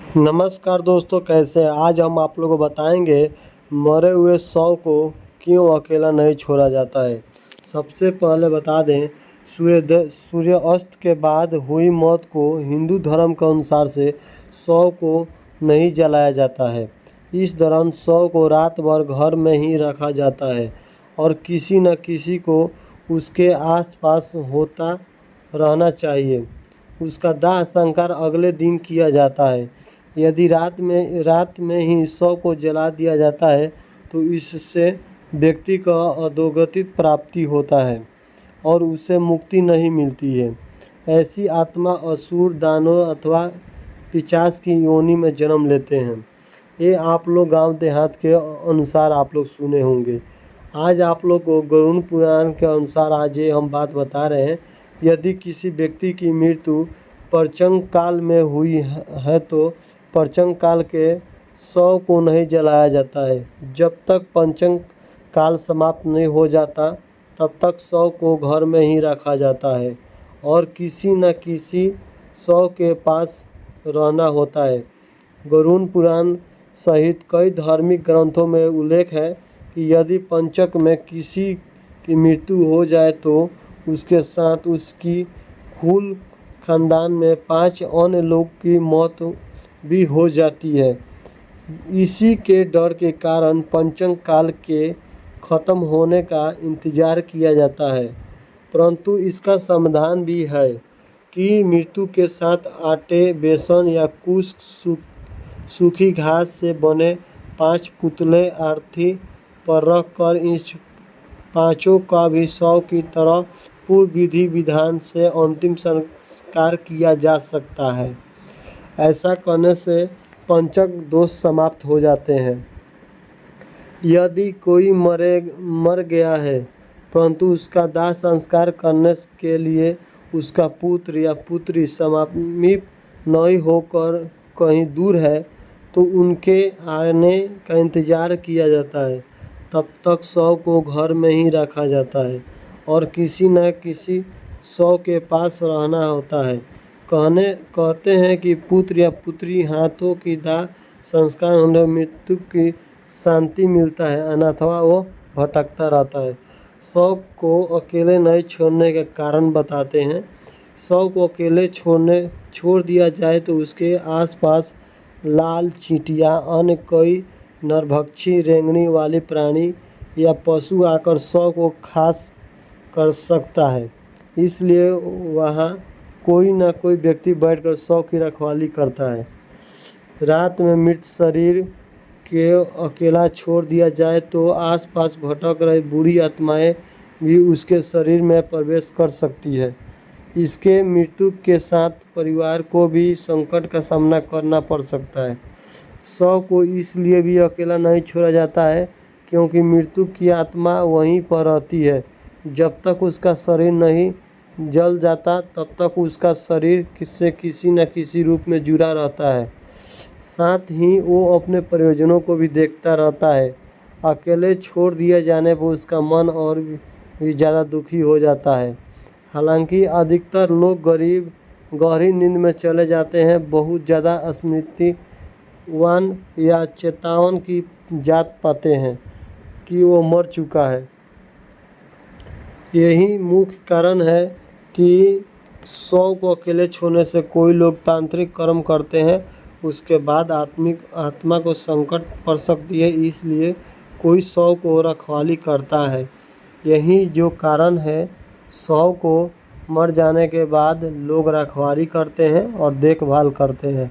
नमस्कार दोस्तों, कैसे हैं? आज हम आप लोगों को बताएंगे मरे हुए शव को क्यों अकेला नहीं छोड़ा जाता है। सबसे पहले बता दें, सूर्यास्त के बाद हुई मौत को हिंदू धर्म के अनुसार से शव को नहीं जलाया जाता है। इस दौरान शव को रात भर घर में ही रखा जाता है और किसी न किसी को उसके आसपास होता रहना चाहिए। उसका दाह संस्कार अगले दिन किया जाता है। यदि रात में ही शव को जला दिया जाता है तो इससे व्यक्ति का अधोगति प्राप्ति होता है और उसे मुक्ति नहीं मिलती है। ऐसी आत्मा असुर, दानव अथवा पिशाच की योनि में जन्म लेते हैं। ये आप लोग गांव देहात के अनुसार आप लोग सुने होंगे। आज आप लोग को गरुड़ पुराण के अनुसार आज ये हम बात बता रहे हैं। यदि किसी व्यक्ति की मृत्यु प्रचंड काल में हुई है तो प्रचंड काल के शव को नहीं जलाया जाता है। जब तक प्रचंड काल समाप्त नहीं हो जाता तब तक शव को घर में ही रखा जाता है और किसी न किसी शव के पास रहना होता है। गरुड़ पुराण सहित कई धार्मिक ग्रंथों में उल्लेख है कि यदि पंचक में किसी की मृत्यु हो जाए तो उसके साथ उसकी कुल खानदान में 5 अन्य लोग की मौत भी हो जाती है। इसी के डर के कारण पंचम काल के ख़त्म होने का इंतज़ार किया जाता है, परंतु इसका समाधान भी है कि मृत्यु के साथ आटे, बेसन या कुछ सूखी घास से बने 5 पुतले अर्थी पर रख कर इस पांचों का भी शव की तरह पूर्व विधि विधान से अंतिम संस्कार किया जा सकता है। ऐसा करने से पंचक दोष समाप्त हो जाते हैं। यदि कोई मर गया है परंतु उसका दाह संस्कार करने के लिए उसका पुत्र या पुत्री समीप नहीं होकर कहीं दूर है तो उनके आने का इंतज़ार किया जाता है। तब तक शव को घर में ही रखा जाता है और किसी न किसी शव के पास रहना होता है। कहते हैं कि पुत्र या पुत्री हाथों की दाह संस्कार होने मृत्यु की शांति मिलता है, अन्यथा वो भटकता रहता है। शव को अकेले नहीं छोड़ने के कारण बताते हैं। शव को अकेले छोड़ दिया जाए तो उसके आसपास लाल चींटियाँ, अन्य कई नरभक्षी रेंगने वाले प्राणी या पशु आकर शव को खा कर सकता है। इसलिए वहाँ कोई न कोई व्यक्ति बैठकर शव की रखवाली करता है। रात में मृत शरीर के अकेला छोड़ दिया जाए तो आसपास भटक रही बुरी आत्माएं भी उसके शरीर में प्रवेश कर सकती है। इसके मृत्यु के साथ परिवार को भी संकट का सामना करना पड़ सकता है। शव को इसलिए भी अकेला नहीं छोड़ा जाता है क्योंकि मृत्यु की आत्मा वहीं पर रहती है। जब तक उसका शरीर नहीं जल जाता तब तक उसका शरीर से किसी न किसी रूप में जुड़ा रहता है। साथ ही वो अपने परिजनों को भी देखता रहता है। अकेले छोड़ दिए जाने पर उसका मन और भी ज़्यादा दुखी हो जाता है। हालांकि अधिकतर लोग गहरी नींद में चले जाते हैं, बहुत ज़्यादा स्मृतिवान या चेतावन की जात पाते हैं कि वो मर चुका है। यही मुख्य कारण है कि शव को अकेले छोड़ने से कोई लोग तांत्रिक कर्म करते हैं, उसके बाद आत्मा को संकट पड़ सकती है, इसलिए कोई शव को रखवाली करता है। यही जो कारण है, शव को मर जाने के बाद लोग रखवाली करते हैं और देखभाल करते हैं।